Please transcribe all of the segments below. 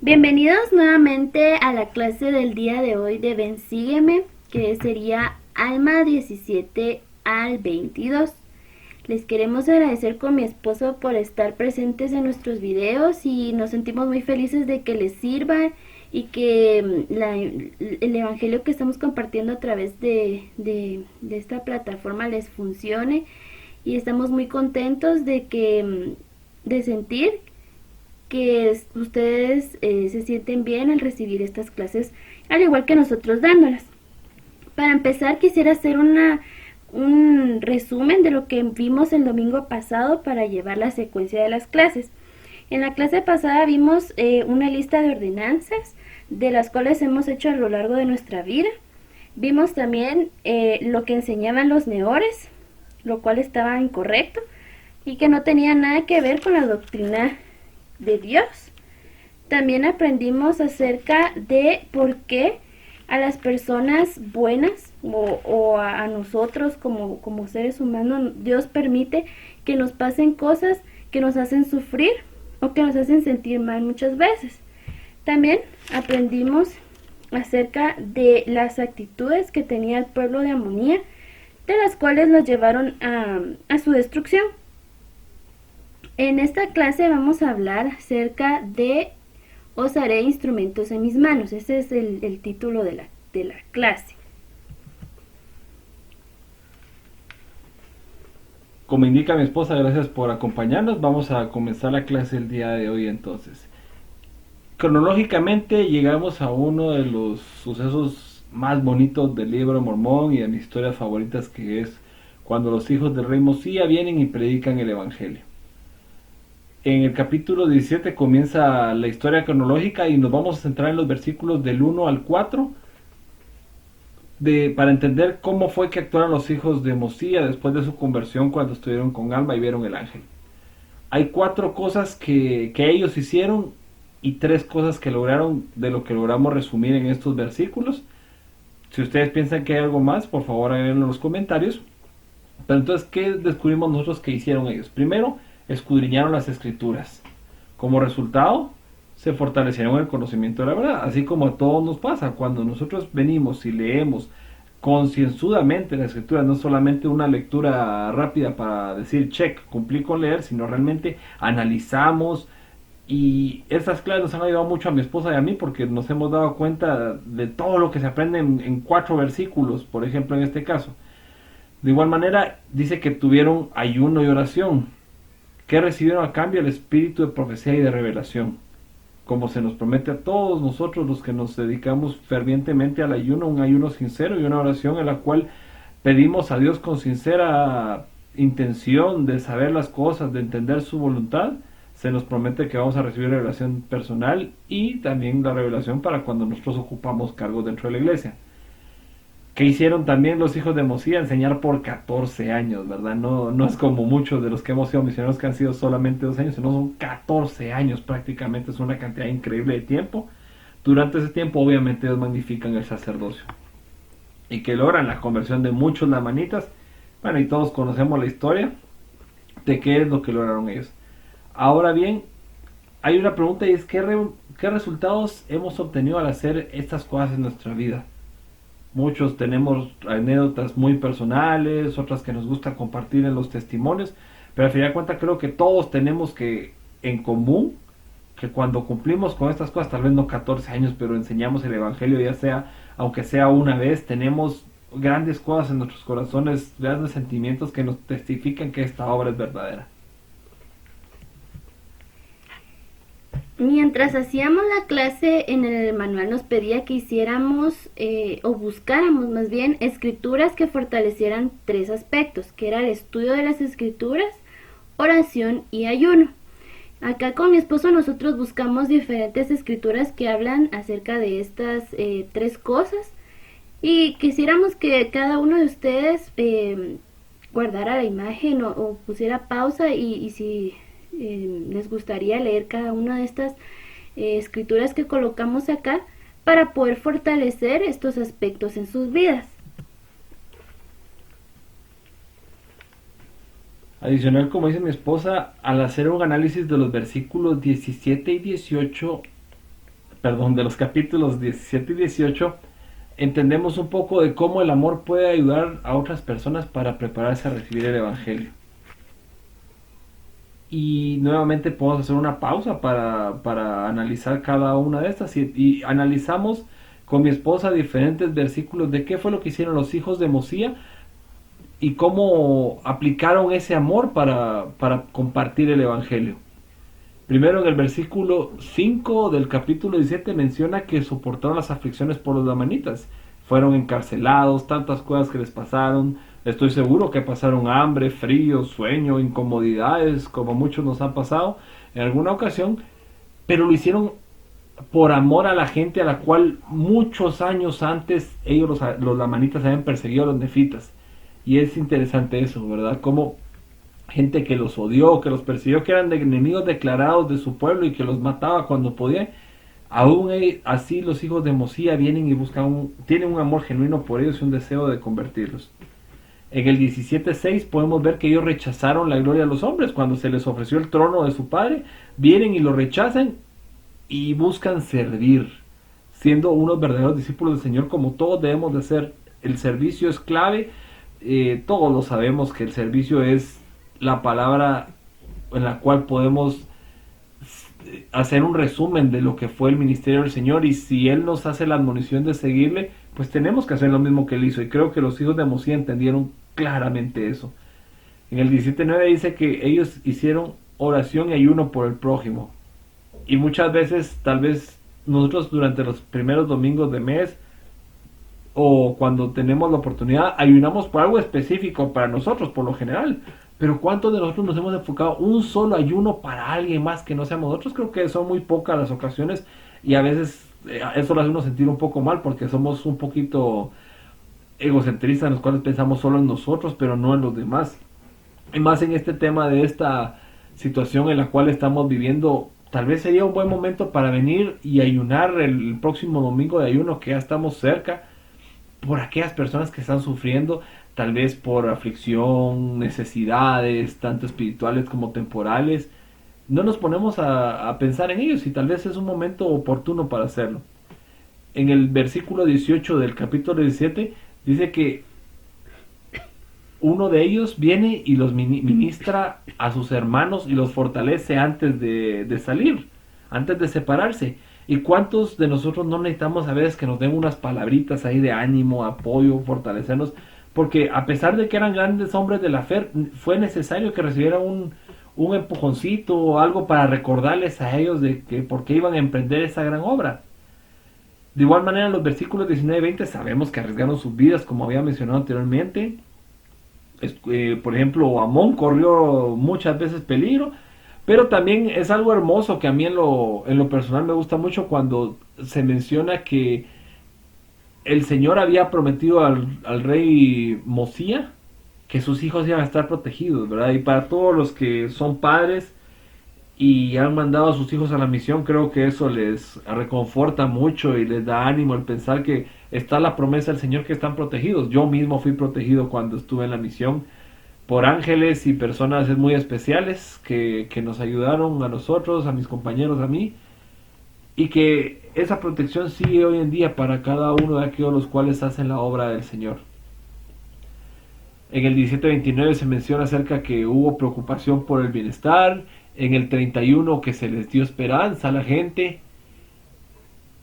Bienvenidos nuevamente a la clase del día de hoy de Ven Sígueme, que sería Alma 17 al 22. Les queremos agradecer con mi esposo por estar presentes en nuestros videos y nos sentimos muy felices de que les sirvan y que el evangelio que estamos compartiendo a través de esta plataforma les funcione, y estamos muy contentos de sentir que ustedes se sienten bien al recibir estas clases, al igual que nosotros dándolas. Para empezar, quisiera hacer un resumen de lo que vimos el domingo pasado para llevar la secuencia de las clases. En la clase pasada vimos una lista de ordenanzas de las cuales hemos hecho a lo largo de nuestra vida. Vimos también lo que enseñaban los neores, lo cual estaba incorrecto y que no tenía nada que ver con la doctrina de Dios. También aprendimos acerca de por qué a las personas buenas o a nosotros como seres humanos Dios permite que nos pasen cosas que nos hacen sufrir o que nos hacen sentir mal muchas veces. También aprendimos acerca de las actitudes que tenía el pueblo de Amonía, de las cuales los llevaron a su destrucción. En esta clase vamos a hablar acerca de Os haré instrumentos en mis manos. Ese es el título de la clase. Como indica mi esposa, gracias por acompañarnos. Vamos a comenzar la clase el día de hoy entonces. Cronológicamente llegamos a uno de los sucesos más bonitos del libro de Mormón y de mis historias favoritas, que es cuando los hijos del rey Mosía vienen y predican el evangelio. En el capítulo 17 comienza la historia cronológica y nos vamos a centrar en los versículos del 1 al 4 para entender cómo fue que actuaron los hijos de Mosía después de su conversión cuando estuvieron con Alma y vieron el ángel. Hay 4 cosas que ellos hicieron y 3 cosas que lograron, de lo que logramos resumir en estos versículos. Si ustedes piensan que hay algo más, por favor háganlo en los comentarios. Pero entonces, ¿qué descubrimos nosotros que hicieron ellos? Primero, escudriñaron las escrituras. Como resultado, se fortalecieron en el conocimiento de la verdad, así como a todos nos pasa. Cuando nosotros venimos y leemos concienzudamente las escrituras, no solamente una lectura rápida para decir check, cumplí con leer, sino realmente analizamos. Y estas clases nos han ayudado mucho a mi esposa y a mí, porque nos hemos dado cuenta de todo lo que se aprende en 4 versículos, por ejemplo en este caso. De igual manera dice que tuvieron ayuno y oración, que recibieron a cambio el espíritu de profecía y de revelación, como se nos promete a todos nosotros los que nos dedicamos fervientemente al ayuno, un ayuno sincero y una oración en la cual pedimos a Dios con sincera intención de saber las cosas, de entender su voluntad. Se nos promete que vamos a recibir revelación personal y también la revelación para cuando nosotros ocupamos cargos dentro de la iglesia. ¿Qué hicieron también los hijos de Mosía? Enseñar por 14 años, ¿verdad? No es como muchos de los que hemos sido misioneros que han sido solamente 2 años, sino son 14 años prácticamente, es una cantidad increíble de tiempo. Durante ese tiempo obviamente ellos magnifican el sacerdocio y que logran la conversión de muchos lamanitas. Bueno, y todos conocemos la historia de qué es lo que lograron ellos. Ahora bien, hay una pregunta y es ¿qué resultados hemos obtenido al hacer estas cosas en nuestra vida? Muchos tenemos anécdotas muy personales, otras que nos gusta compartir en los testimonios, pero al final de cuentas creo que todos tenemos que en común que cuando cumplimos con estas cosas, tal vez no 14 años, pero enseñamos el evangelio, ya sea, aunque sea una vez, tenemos grandes cosas en nuestros corazones, grandes sentimientos que nos testifican que esta obra es verdadera. Mientras hacíamos la clase, en el manual nos pedía que hiciéramos o buscáramos más bien escrituras que fortalecieran 3 aspectos, que era el estudio de las escrituras, oración y ayuno. Acá con mi esposo nosotros buscamos diferentes escrituras que hablan acerca de estas 3 cosas, y quisiéramos que cada uno de ustedes guardara la imagen o pusiera pausa y si les gustaría leer cada una de estas escrituras que colocamos acá para poder fortalecer estos aspectos en sus vidas. Adicional, como dice mi esposa, al hacer un análisis de los versículos 17 y 18 perdón, de los capítulos 17 y 18, entendemos un poco de cómo el amor puede ayudar a otras personas para prepararse a recibir el Evangelio. Y nuevamente podemos hacer una pausa para analizar cada una de estas y analizamos con mi esposa diferentes versículos de qué fue lo que hicieron los hijos de Mosía y cómo aplicaron ese amor para compartir el Evangelio. Primero, en el versículo 5 del capítulo 17 menciona que soportaron las aflicciones por los lamanitas. Fueron encarcelados, tantas cosas que les pasaron. Estoy seguro que pasaron hambre, frío, sueño, incomodidades, como muchos nos han pasado en alguna ocasión, pero lo hicieron por amor a la gente a la cual muchos años antes ellos, los lamanitas, habían perseguido a los nefitas. Y es interesante eso, ¿verdad? Como gente que los odió, que los persiguió, que eran enemigos declarados de su pueblo y que los mataba cuando podía, aún así los hijos de Mosía vienen y buscan tienen un amor genuino por ellos y un deseo de convertirlos. En el 17:6 podemos ver que ellos rechazaron la gloria de los hombres. Cuando se les ofreció el trono de su padre, vienen y lo rechazan y buscan servir, siendo unos verdaderos discípulos del Señor, como todos debemos de ser. El servicio es clave. Todos lo sabemos que el servicio es la palabra en la cual podemos hacer un resumen de lo que fue el ministerio del Señor, y si Él nos hace la admonición de seguirle, pues tenemos que hacer lo mismo que Él hizo, y creo que los hijos de Mosía entendieron claramente eso. En el 17:9 dice que ellos hicieron oración y ayuno por el prójimo, y muchas veces, tal vez nosotros durante los primeros domingos de mes o cuando tenemos la oportunidad, ayunamos por algo específico para nosotros, por lo general. Pero ¿cuántos de nosotros nos hemos enfocado un solo ayuno para alguien más que no seamos nosotros? Creo que son muy pocas las ocasiones, y a veces eso lo hace uno sentir un poco mal porque somos un poquito egocentristas, en los cuales pensamos solo en nosotros pero no en los demás. Y más en este tema de esta situación en la cual estamos viviendo, tal vez sería un buen momento para venir y ayunar el próximo domingo de ayuno, que ya estamos cerca, por aquellas personas que están sufriendo, tal vez por aflicción, necesidades, tanto espirituales como temporales. No nos ponemos a pensar en ellos, y tal vez es un momento oportuno para hacerlo. En el versículo 18 del capítulo 17 dice que uno de ellos viene y los ministra a sus hermanos y los fortalece antes de salir, antes de separarse. ¿Y cuántos de nosotros no necesitamos a veces que nos den unas palabritas ahí de ánimo, apoyo, fortalecernos? Porque a pesar de que eran grandes hombres de la fe, fue necesario que recibieran un empujoncito o algo para recordarles a ellos de que por qué iban a emprender esa gran obra. De igual manera, en los versículos 19 y 20 sabemos que arriesgaron sus vidas, como había mencionado anteriormente. Por ejemplo, Amón corrió muchas veces peligro, pero también es algo hermoso que a mí en lo personal me gusta mucho cuando se menciona que el Señor había prometido al rey Mosía que sus hijos iban a estar protegidos, ¿verdad? Y para todos los que son padres y han mandado a sus hijos a la misión, creo que eso les reconforta mucho y les da ánimo el pensar que está la promesa del Señor que están protegidos. Yo mismo fui protegido cuando estuve en la misión por ángeles y personas muy especiales que nos ayudaron a nosotros, a mis compañeros, a mí, y que esa protección sigue hoy en día para cada uno de aquellos los cuales hacen la obra del Señor. En el 17:29 se menciona acerca que hubo preocupación por el bienestar. En el 31 que se les dio esperanza a la gente.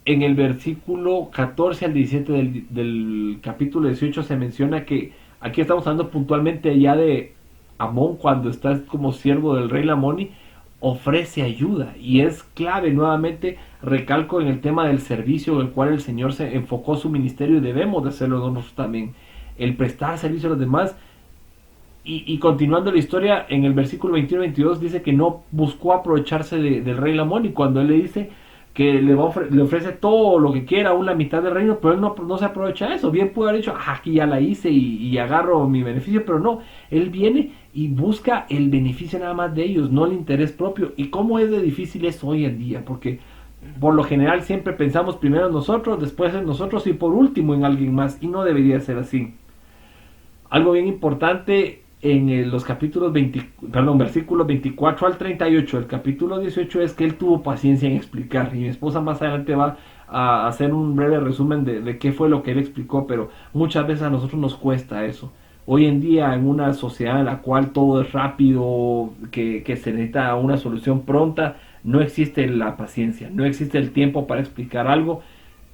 En el versículo 14 al 17 del capítulo 18 se menciona que aquí estamos hablando puntualmente ya de Amón, cuando está como siervo del rey Lamoni, ofrece ayuda, y es clave. Nuevamente recalco en el tema del servicio, en el cual el Señor se enfocó su ministerio, y debemos de hacerlo nosotros también, el prestar servicio a los demás. Y continuando la historia, en el versículo 21 y 22 dice que no buscó aprovecharse del rey Lamón, y cuando él le dice que le ofrece todo lo que quiera, aún la mitad del reino, pero él no se aprovecha de eso. Bien pudo haber dicho, aquí ya la hice y agarro mi beneficio, pero no, él viene y busca el beneficio nada más de ellos, no el interés propio. Y cómo es de difícil eso hoy en día, porque por lo general siempre pensamos primero en nosotros, después en nosotros y por último en alguien más, y no debería ser así. Algo bien importante en los capítulos 20, perdón, versículos 24 al 38 del capítulo 18 es que él tuvo paciencia en explicar, y mi esposa más adelante va a hacer un breve resumen de qué fue lo que él explicó, pero muchas veces a nosotros nos cuesta eso. Hoy en día, en una sociedad en la cual todo es rápido, que se necesita una solución pronta, no existe la paciencia, no existe el tiempo para explicar algo,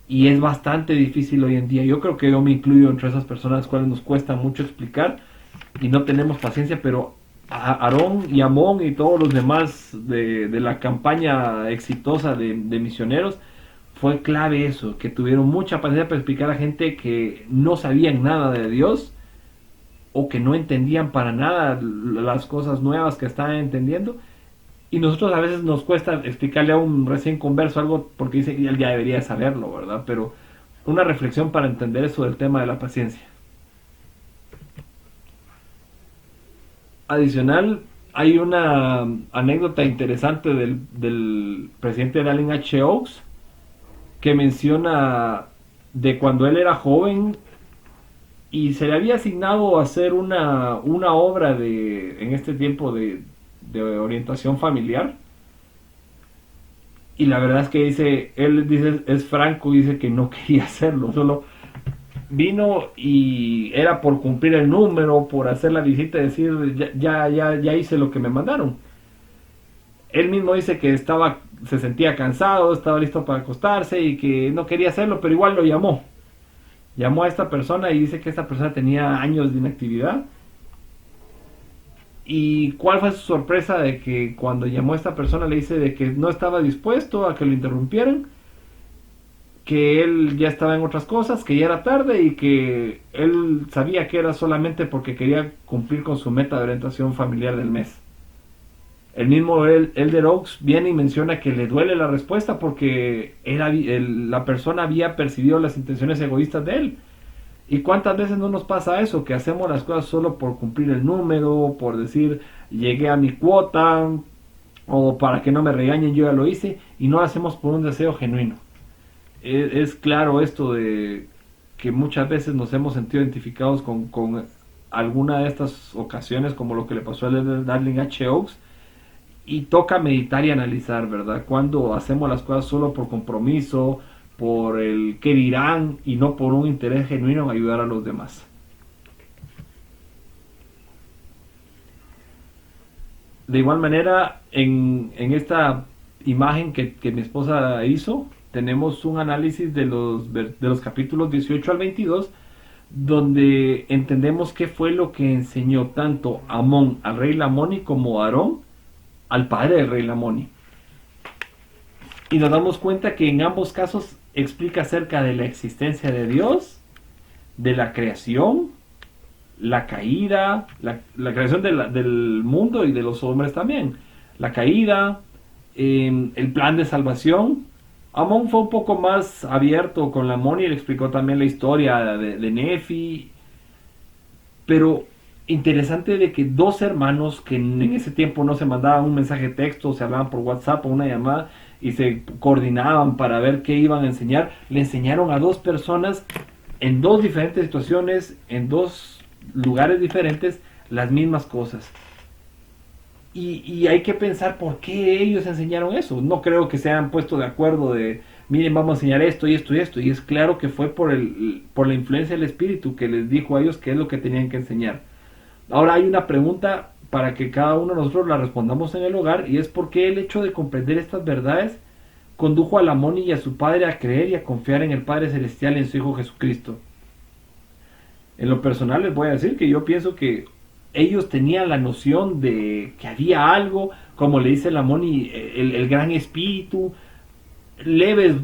y es bastante difícil hoy en día. Yo creo que yo me incluyo entre esas personas a las cuales nos cuesta mucho explicar y no tenemos paciencia, pero a Aarón y Amón y todos los demás de la campaña exitosa de misioneros, fue clave eso, que tuvieron mucha paciencia para explicar a gente que no sabían nada de Dios o que no entendían para nada las cosas nuevas que estaban entendiendo. Y nosotros a veces nos cuesta explicarle a un recién converso algo porque dice que él ya debería saberlo, ¿verdad? Pero una reflexión para entender eso del tema de la paciencia. Adicional, hay una anécdota interesante del presidente Dallin H. Oaks que menciona de cuando él era joven y se le había asignado hacer una obra en este tiempo de orientación familiar. Y la verdad es que él dice, es franco, dice que no quería hacerlo, solo vino y era por cumplir el número, por hacer la visita y decir, ya hice lo que me mandaron. Él mismo dice que se sentía cansado, estaba listo para acostarse y que no quería hacerlo, pero igual lo llamó. Llamó a esta persona y dice que esta persona tenía años de inactividad. ¿Y cuál fue su sorpresa? De que cuando llamó a esta persona le dice de que no estaba dispuesto a que lo interrumpieran, que él ya estaba en otras cosas, que ya era tarde y que él sabía que era solamente porque quería cumplir con su meta de orientación familiar del mes. El mismo Elder Oaks viene y menciona que le duele la respuesta porque la persona había percibido las intenciones egoístas de él. ¿Y cuántas veces no nos pasa eso? Que hacemos las cosas solo por cumplir el número, por decir llegué a mi cuota, o para que no me regañen yo ya lo hice, y no lo hacemos por un deseo genuino. Es claro esto de que muchas veces nos hemos sentido identificados con alguna de estas ocasiones, como lo que le pasó a Dallin H. Oaks, y toca meditar y analizar, ¿verdad? Cuando hacemos las cosas solo por compromiso, por el qué dirán y no por un interés genuino en ayudar a los demás. De igual manera, en esta imagen que mi esposa hizo, tenemos un análisis de los capítulos 18 al 22, donde entendemos qué fue lo que enseñó tanto Amón al rey Lamoni como Aarón al padre del rey Lamoni. Y nos damos cuenta que en ambos casos explica acerca de la existencia de Dios, de la creación, la caída, la creación del mundo y de los hombres también, la caída, el plan de salvación. Amón fue un poco más abierto con Lamoni y le explicó también la historia de Nefi, pero interesante de que dos hermanos que en ese tiempo no se mandaban un mensaje de texto, se hablaban por WhatsApp o una llamada y se coordinaban para ver qué iban a enseñar, le enseñaron a dos personas en dos diferentes situaciones, en dos lugares diferentes, las mismas cosas. Y hay que pensar por qué ellos enseñaron eso. No creo que se hayan puesto de acuerdo de, miren, vamos a enseñar esto y esto y esto. Y es claro que fue por la influencia del Espíritu que les dijo a ellos qué es lo que tenían que enseñar. Ahora hay una pregunta para que cada uno de nosotros la respondamos en el hogar, y es por qué el hecho de comprender estas verdades condujo a Lamón y a su padre a creer y a confiar en el Padre Celestial y en su Hijo Jesucristo. En lo personal les voy a decir que yo pienso que ellos tenían la noción de que había algo, como le dice Lamón, y el gran espíritu, leves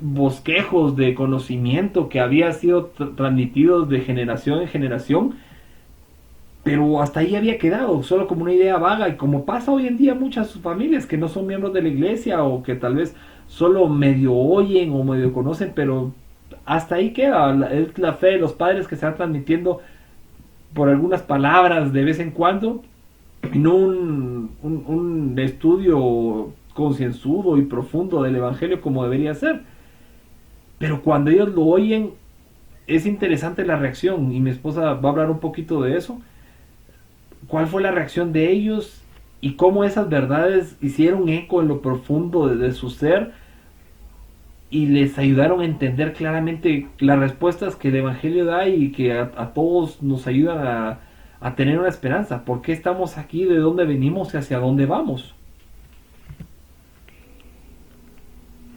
bosquejos de conocimiento que había sido transmitidos de generación en generación, pero hasta ahí había quedado, solo como una idea vaga, y como pasa hoy en día muchas familias que no son miembros de la iglesia o que tal vez solo medio oyen o medio conocen, pero hasta ahí queda. Es la fe de los padres que se va transmitiendo por algunas palabras de vez en cuando, y no un estudio concienzudo y profundo del evangelio como debería ser. Pero cuando ellos lo oyen, es interesante la reacción, y mi esposa va a hablar un poquito de eso. cuál fue la reacción de ellos y cómo esas verdades hicieron eco en lo profundo de su ser y les ayudaron a entender claramente las respuestas que el Evangelio da y que a todos nos ayudan a tener una esperanza. ¿Por qué estamos aquí? ¿De dónde venimos y hacia dónde vamos?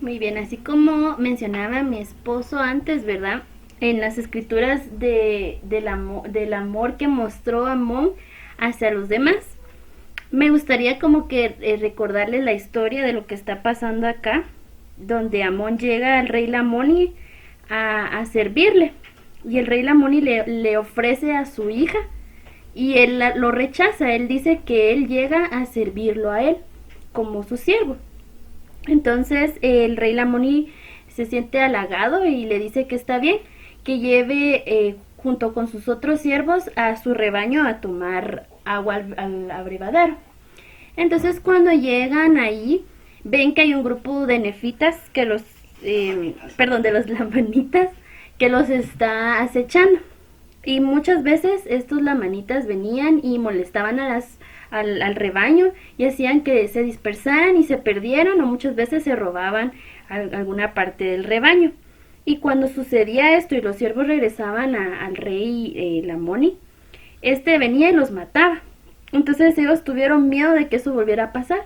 Muy bien, así como mencionaba mi esposo antes, ¿verdad? En las escrituras del amor que mostró Amón hacia los demás. Me gustaría como que recordarles la historia de lo que está pasando acá, donde Amón llega al rey Lamoni a servirle. Y el rey Lamoni le ofrece a su hija y él lo rechaza. Él dice que él llega a servirlo a él como su siervo. Entonces el rey Lamoni se siente halagado y le dice que está bien, que lleve junto con sus otros siervos a su rebaño a tomar agua al abrevadero. Entonces cuando llegan ahí, ven que hay un grupo de nefitas que de los lamanitas que los está acechando. Y muchas veces estos lamanitas venían y molestaban al rebaño y hacían que se dispersaran y se perdieran, o muchas veces se robaban alguna parte del rebaño. Y cuando sucedía esto y los siervos regresaban al rey Lamoni, este venía y los mataba. Entonces ellos tuvieron miedo de que eso volviera a pasar.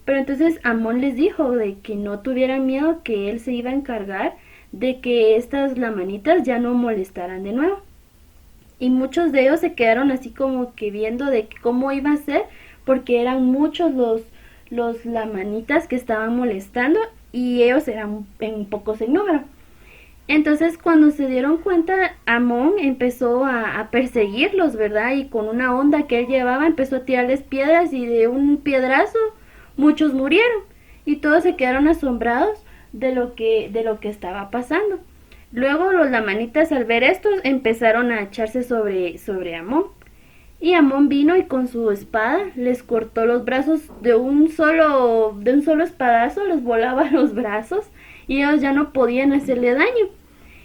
Pero entonces Amón les dijo de que no tuvieran miedo, que él se iba a encargar de que estas lamanitas ya no molestaran de nuevo. Y muchos de ellos se quedaron así como que viendo de cómo iba a ser, porque eran muchos los lamanitas que estaban molestando y ellos eran pocos en número. Entonces cuando se dieron cuenta, Amón empezó a perseguirlos, ¿verdad? Y con una onda que él llevaba empezó a tirarles piedras y de un piedrazo muchos murieron y todos se quedaron asombrados de lo que estaba pasando. Luego los lamanitas, al ver esto, empezaron a echarse sobre Amón. Y Amón vino y con su espada les cortó los brazos de un solo espadazo, les volaba los brazos y ellos ya no podían hacerle daño.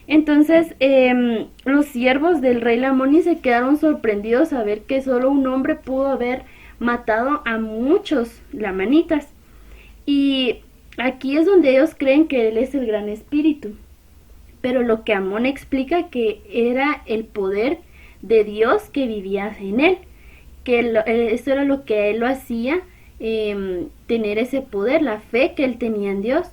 Entonces los siervos del rey Lamoni se quedaron sorprendidos a ver que solo un hombre pudo haber matado a muchos lamanitas. Y aquí es donde ellos creen que él es el gran espíritu. Pero lo que Amón explica que era el poder de Dios que vivía en él, que eso era lo que a él lo hacía tener ese poder, la fe que él tenía en Dios.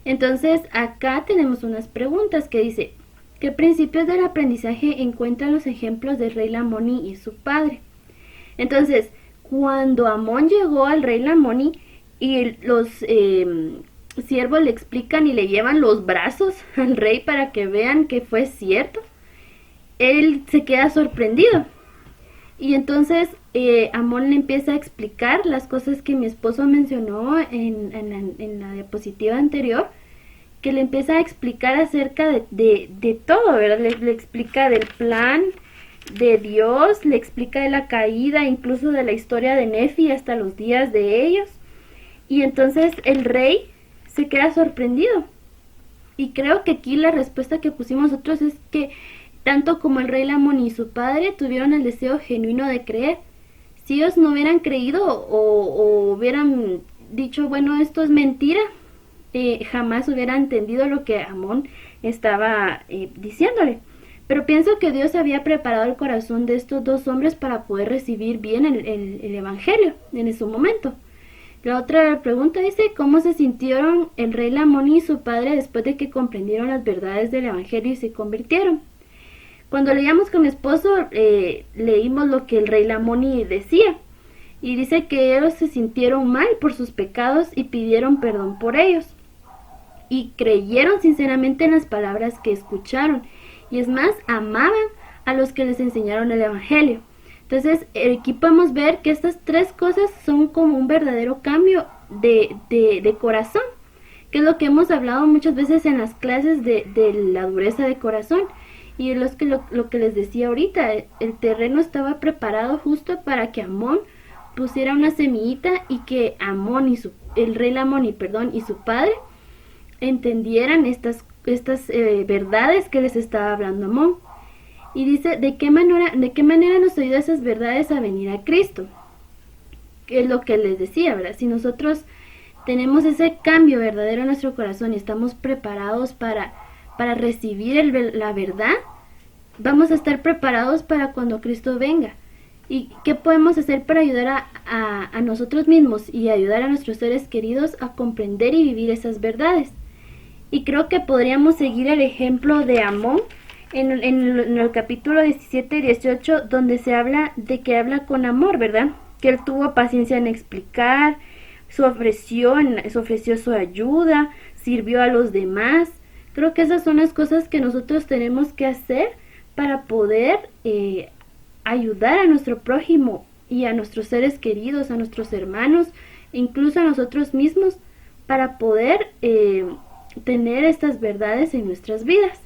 Entonces acá tenemos unas preguntas que dice: ¿qué principios del aprendizaje encuentran los ejemplos del rey Lamoni y su padre? Entonces, cuando Amón llegó al rey Lamoni y los siervos le explican y le llevan los brazos al rey para que vean que fue cierto, él se queda sorprendido. Y entonces Amón le empieza a explicar las cosas que mi esposo mencionó en la diapositiva anterior, que le empieza a explicar acerca de todo, ¿verdad? Le explica del plan de Dios, le explica de la caída, incluso de la historia de Nefi hasta los días de ellos. Y entonces el rey se queda sorprendido. Y creo que aquí la respuesta que pusimos nosotros es que tanto como el rey Lamoni y su padre tuvieron el deseo genuino de creer. Si ellos no hubieran creído o hubieran dicho, bueno, esto es mentira, jamás hubieran entendido lo que Amón estaba diciéndole. Pero pienso que Dios había preparado el corazón de estos dos hombres para poder recibir bien el evangelio en su momento. La otra pregunta dice: ¿cómo se sintieron el rey Lamoni y su padre después de que comprendieron las verdades del evangelio y se convirtieron? Cuando leíamos con mi esposo, leímos lo que el rey Lamoni decía. Y dice que ellos se sintieron mal por sus pecados y pidieron perdón por ellos. Y creyeron sinceramente en las palabras que escucharon. Y es más, amaban a los que les enseñaron el evangelio. Entonces, aquí podemos ver que estas tres cosas son como un verdadero cambio de corazón, que es lo que hemos hablado muchas veces en las clases de la dureza de corazón. Y es lo que les decía ahorita, el terreno estaba preparado justo para que Amón pusiera una semillita y que el rey Lamoni, y su padre entendieran estas verdades que les estaba hablando Amón. Y dice, ¿de qué manera nos ayuda esas verdades a venir a Cristo? Que es lo que les decía, ¿verdad? Si nosotros tenemos ese cambio verdadero en nuestro corazón y estamos preparados para recibir la verdad, vamos a estar preparados para cuando Cristo venga. ¿Y qué podemos hacer para ayudar a nosotros mismos y ayudar a nuestros seres queridos a comprender y vivir esas verdades? Y creo que podríamos seguir el ejemplo de Amón en el capítulo 17 y 18, donde se habla de que habla con amor, ¿verdad? Que él tuvo paciencia en explicar, se ofreció su ayuda, sirvió a los demás. Creo que esas son las cosas que nosotros tenemos que hacer para poder ayudar a nuestro prójimo y a nuestros seres queridos, a nuestros hermanos, incluso a nosotros mismos, para poder tener estas verdades en nuestras vidas.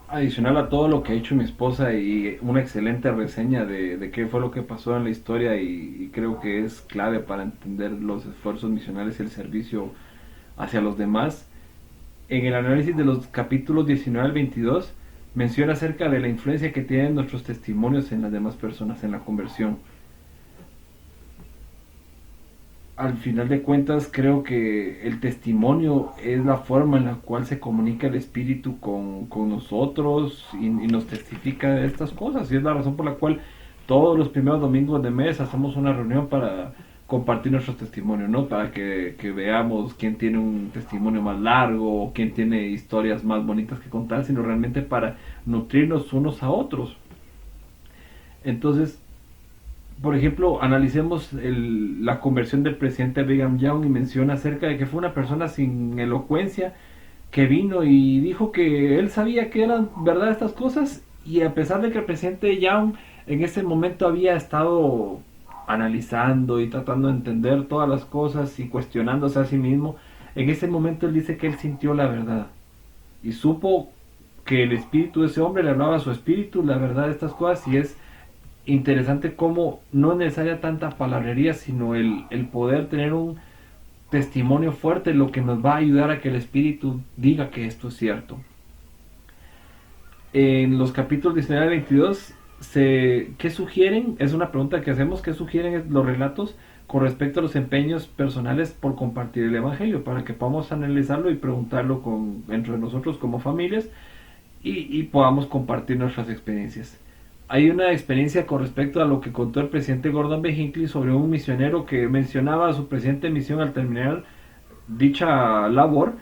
Adicional a todo lo que ha hecho mi esposa y una excelente reseña de qué fue lo que pasó en la historia y creo que es clave para entender los esfuerzos misionales y el servicio hacia los demás. En el análisis de los capítulos 19 al 22 menciona acerca de la influencia que tienen nuestros testimonios en las demás personas en la conversión. Al final de cuentas creo que el testimonio es la forma en la cual se comunica el Espíritu con nosotros y nos testifica de estas cosas, y es la razón por la cual todos los primeros domingos de mes hacemos una reunión para compartir nuestros testimonios, ¿no? Para que veamos quién tiene un testimonio más largo o quién tiene historias más bonitas que contar, sino realmente para nutrirnos unos a otros. Entonces, por ejemplo, analicemos la conversión del presidente Brigham Young y menciona acerca de que fue una persona sin elocuencia que vino y dijo que él sabía que eran verdad estas cosas, y a pesar de que el presidente Young en ese momento había estado analizando y tratando de entender todas las cosas y cuestionándose a sí mismo, en ese momento él dice que él sintió la verdad y supo que el espíritu de ese hombre le hablaba a su espíritu la verdad de estas cosas. Y es interesante cómo no es necesaria tanta palabrería, sino el poder tener un testimonio fuerte, lo que nos va a ayudar a que el Espíritu diga que esto es cierto. En los capítulos 19 y 22, ¿qué sugieren? Es una pregunta que hacemos. ¿Qué sugieren los relatos con respecto a los empeños personales por compartir el Evangelio? Para que podamos analizarlo y preguntarlo entre nosotros como familias y podamos compartir nuestras experiencias. Hay una experiencia con respecto a lo que contó el presidente Gordon B. Hinckley sobre un misionero que mencionaba a su presidente de misión al terminar dicha labor,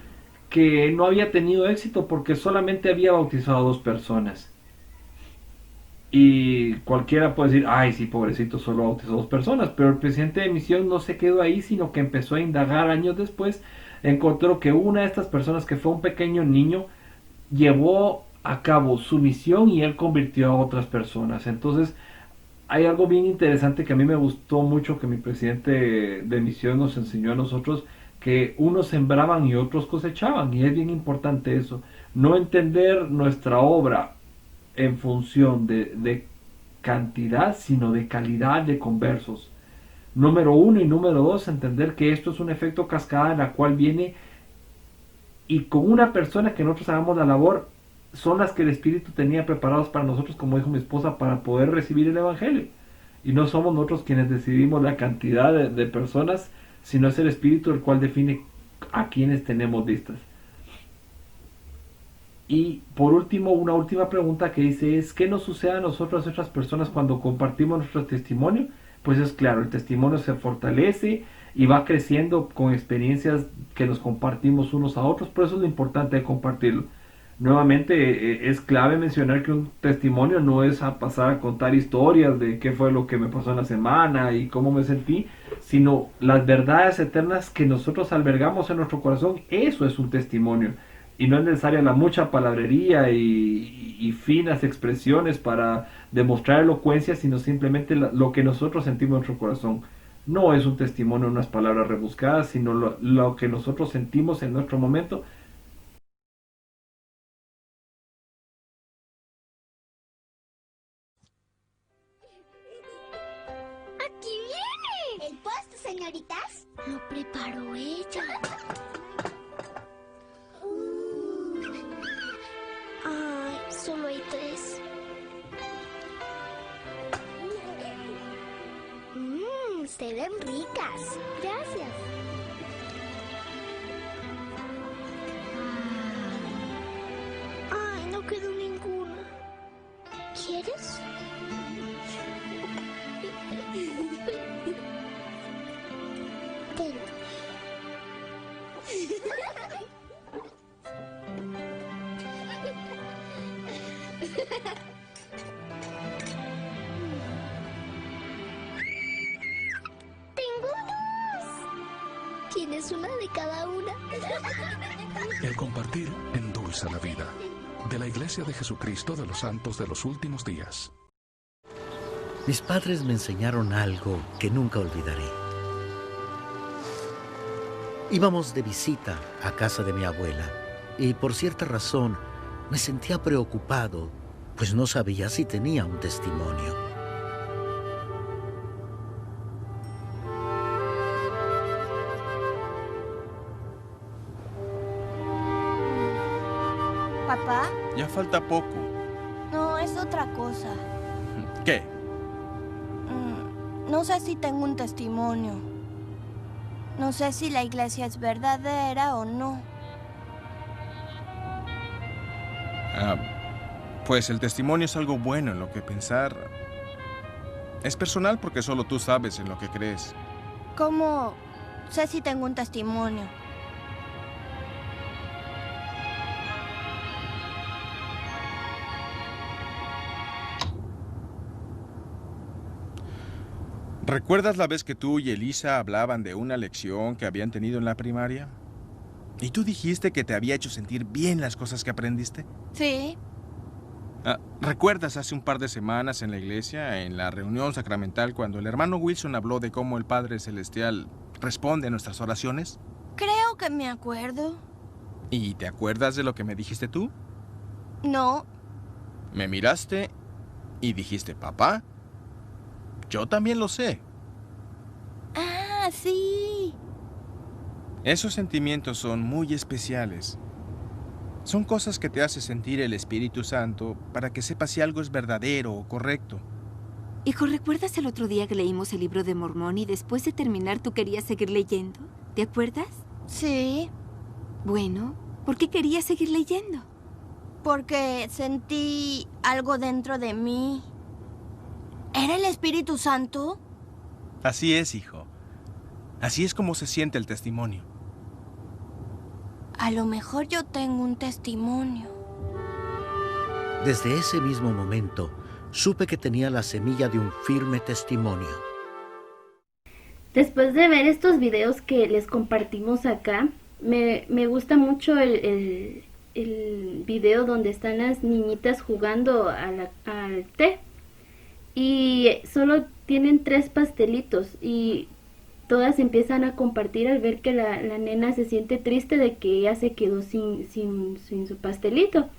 que no había tenido éxito porque solamente había bautizado a 2 personas. Y cualquiera puede decir, ay, sí, pobrecito, solo bautizó 2 personas. Pero el presidente de misión no se quedó ahí, sino que empezó a indagar años después. Encontró que una de estas personas, que fue un pequeño niño, llevó a cabo su misión y él convirtió a otras personas. Entonces hay algo bien interesante que a mí me gustó mucho, que mi presidente de misión nos enseñó a nosotros, que unos sembraban y otros cosechaban, y es bien importante eso, no entender nuestra obra en función de cantidad, sino de calidad de conversos. Número 1 y número 2, entender que esto es un efecto cascada en la cual viene, y con una persona que nosotros hagamos la labor, son las que el Espíritu tenía preparados para nosotros, como dijo mi esposa, para poder recibir el Evangelio. Y no somos nosotros quienes decidimos la cantidad de personas, sino es el Espíritu el cual define a quienes tenemos listas. Y por último, una última pregunta que dice es, ¿qué nos sucede a nosotros, a otras personas, cuando compartimos nuestro testimonio? Pues es claro, el testimonio se fortalece y va creciendo con experiencias que nos compartimos unos a otros. Por eso es lo importante de compartirlo. Nuevamente, es clave mencionar que un testimonio no es a pasar a contar historias de qué fue lo que me pasó en la semana y cómo me sentí, sino las verdades eternas que nosotros albergamos en nuestro corazón. Eso es un testimonio. Y no es necesaria la mucha palabrería y finas expresiones para demostrar elocuencia, sino simplemente lo que nosotros sentimos en nuestro corazón. No es un testimonio, unas palabras rebuscadas, sino lo que nosotros sentimos en nuestro momento. ¡Aquí viene! ¿El postre, señoritas? Lo preparó ella. Se ven ricas. Gracias. Ay, no quedó ninguna. ¿Quieres? Ten. Tengo dos. Tienes una de cada una. El compartir endulza la vida. De la Iglesia de Jesucristo de los Santos de los Últimos Días. Mis padres me enseñaron algo que nunca olvidaré. Íbamos de visita a casa de mi abuela y por cierta razón me sentía preocupado, pues no sabía si tenía un testimonio. ¿Papá? Ya falta poco. No, es otra cosa. ¿Qué? No sé si tengo un testimonio. No sé si la iglesia es verdadera o no. Pues el testimonio es algo bueno en lo que pensar. Es personal porque solo tú sabes en lo que crees. ¿Cómo sé si tengo un testimonio? ¿Recuerdas la vez que tú y Elisa hablaban de una lección que habían tenido en la primaria? ¿Y tú dijiste que te había hecho sentir bien las cosas que aprendiste? Sí. ¿Recuerdas hace un par de semanas en la iglesia, en la reunión sacramental, cuando el hermano Wilson habló de cómo el Padre Celestial responde a nuestras oraciones? Creo que me acuerdo. ¿Y te acuerdas de lo que me dijiste tú? No. Me miraste y dijiste, papá, yo también lo sé. Ah, sí. Esos sentimientos son muy especiales. Son cosas que te hace sentir el Espíritu Santo para que sepas si algo es verdadero o correcto. Hijo, ¿recuerdas el otro día que leímos el libro de Mormón y después de terminar tú querías seguir leyendo? ¿Te acuerdas? Sí. Bueno, ¿por qué querías seguir leyendo? Porque sentí algo dentro de mí. ¿Era el Espíritu Santo? Así es, hijo. Así es como se siente el testimonio. A lo mejor yo tengo un testimonio. Desde ese mismo momento, supe que tenía la semilla de un firme testimonio. Después de ver estos videos que les compartimos acá, me gusta mucho el video donde están las niñitas jugando al té. Y solo tienen 3 pastelitos y todas empiezan a compartir al ver que la nena se siente triste de que ella se quedó sin su pastelito.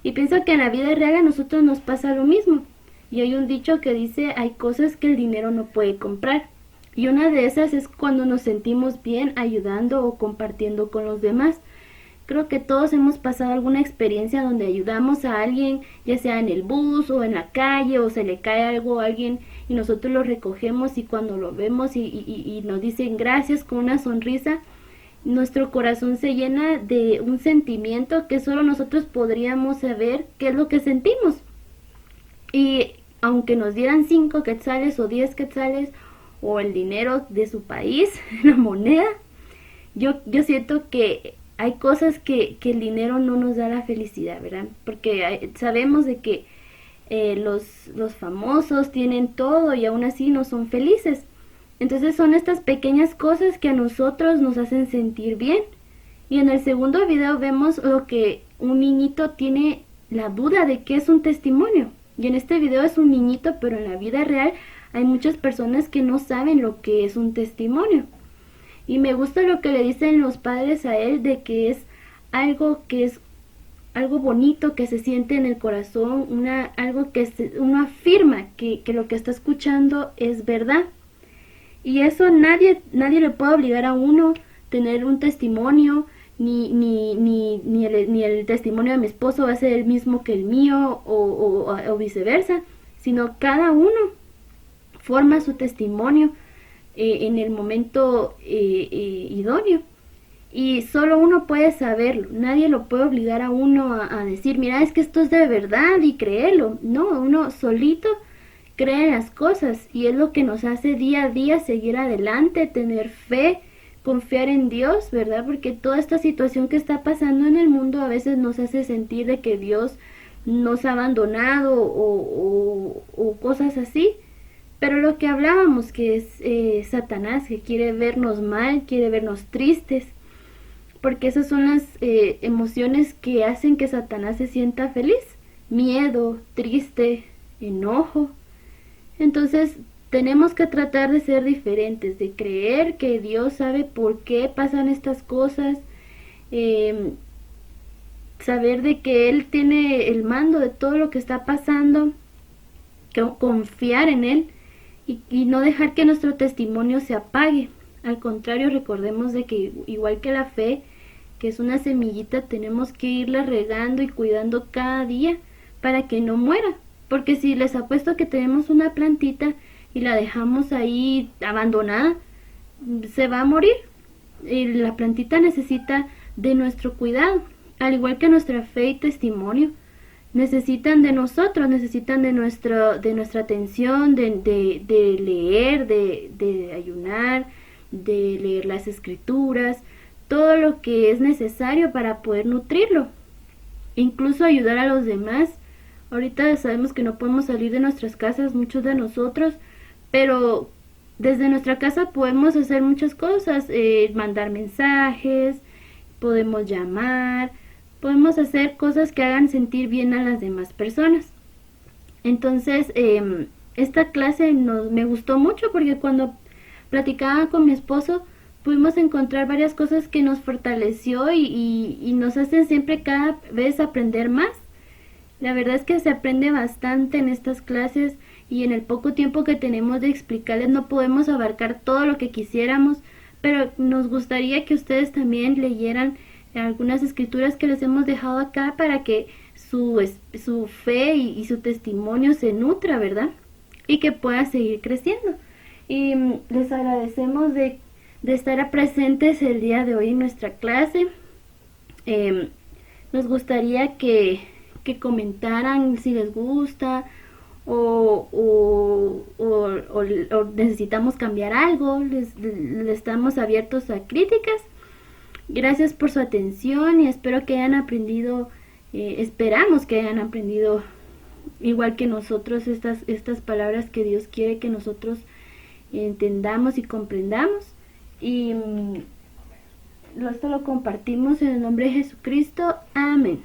Y pienso que en la vida real a nosotros nos pasa lo mismo. Y hay un dicho que dice, hay cosas que el dinero no puede comprar. Y una de esas es cuando nos sentimos bien ayudando o compartiendo con los demás. Creo que todos hemos pasado alguna experiencia donde ayudamos a alguien, ya sea en el bus o en la calle, o se le cae algo a alguien y nosotros lo recogemos y cuando lo vemos y nos dicen gracias con una sonrisa, nuestro corazón se llena de un sentimiento que solo nosotros podríamos saber qué es lo que sentimos. Y aunque nos dieran 5 quetzales o 10 quetzales o el dinero de su país, la moneda, yo siento que hay cosas que el dinero no nos da la felicidad, ¿verdad? Porque sabemos de que los famosos tienen todo y aún así no son felices. Entonces son estas pequeñas cosas que a nosotros nos hacen sentir bien. Y en el segundo video vemos lo que un niñito tiene la duda de qué es un testimonio. Y en este video es un niñito, pero en la vida real hay muchas personas que no saben lo que es un testimonio. Y me gusta lo que le dicen los padres a él de que es algo bonito que se siente en el corazón, algo que uno afirma que lo que está escuchando es verdad. Y eso nadie le puede obligar a uno a tener un testimonio, ni el testimonio de mi esposo va a ser el mismo que el mío o viceversa, sino cada uno forma su testimonio en el momento idóneo. Y solo uno puede saberlo, nadie lo puede obligar a uno a decir, mira, es que esto es de verdad y créelo. No, uno solito cree en las cosas y es lo que nos hace día a día seguir adelante, tener fe, confiar en Dios, ¿verdad? Porque toda esta situación que está pasando en el mundo a veces nos hace sentir de que Dios nos ha abandonado o cosas así. Pero lo que hablábamos, que es Satanás, que quiere vernos mal, quiere vernos tristes, porque esas son las emociones que hacen que Satanás se sienta feliz: miedo, triste, enojo. Entonces tenemos que tratar de ser diferentes, de creer que Dios sabe por qué pasan estas cosas, saber de que Él tiene el mando de todo lo que está pasando, confiar en Él y no dejar que nuestro testimonio se apague. Al contrario, recordemos de que igual que la fe, que es una semillita, tenemos que irla regando y cuidando cada día para que no muera. Porque si les apuesto que tenemos una plantita y la dejamos ahí abandonada, se va a morir. Y la plantita necesita de nuestro cuidado, al igual que nuestra fe y testimonio. Necesitan de nosotros, necesitan de nuestra atención, de leer, de ayunar, de leer las escrituras, todo lo que es necesario para poder nutrirlo, incluso ayudar a los demás. Ahorita sabemos que no podemos salir de nuestras casas, muchos de nosotros, pero desde nuestra casa podemos hacer muchas cosas, mandar mensajes, podemos llamar, podemos hacer cosas que hagan sentir bien a las demás personas. Entonces, esta clase me gustó mucho porque cuando platicaba con mi esposo pudimos encontrar varias cosas que nos fortaleció y nos hacen siempre cada vez aprender más. La verdad es que se aprende bastante en estas clases y en el poco tiempo que tenemos de explicarles no podemos abarcar todo lo que quisiéramos, pero nos gustaría que ustedes también leyeran algunas escrituras que les hemos dejado acá para que su fe y su testimonio se nutra, ¿verdad? Y que pueda seguir creciendo. Y les agradecemos de estar presentes el día de hoy en nuestra clase. Nos gustaría que comentaran si les gusta o necesitamos cambiar algo. Les estamos abiertos a críticas. Gracias por su atención y espero que hayan aprendido, esperamos que hayan aprendido igual que nosotros estas palabras que Dios quiere que nosotros entendamos y comprendamos. Y esto lo compartimos en el nombre de Jesucristo. Amén.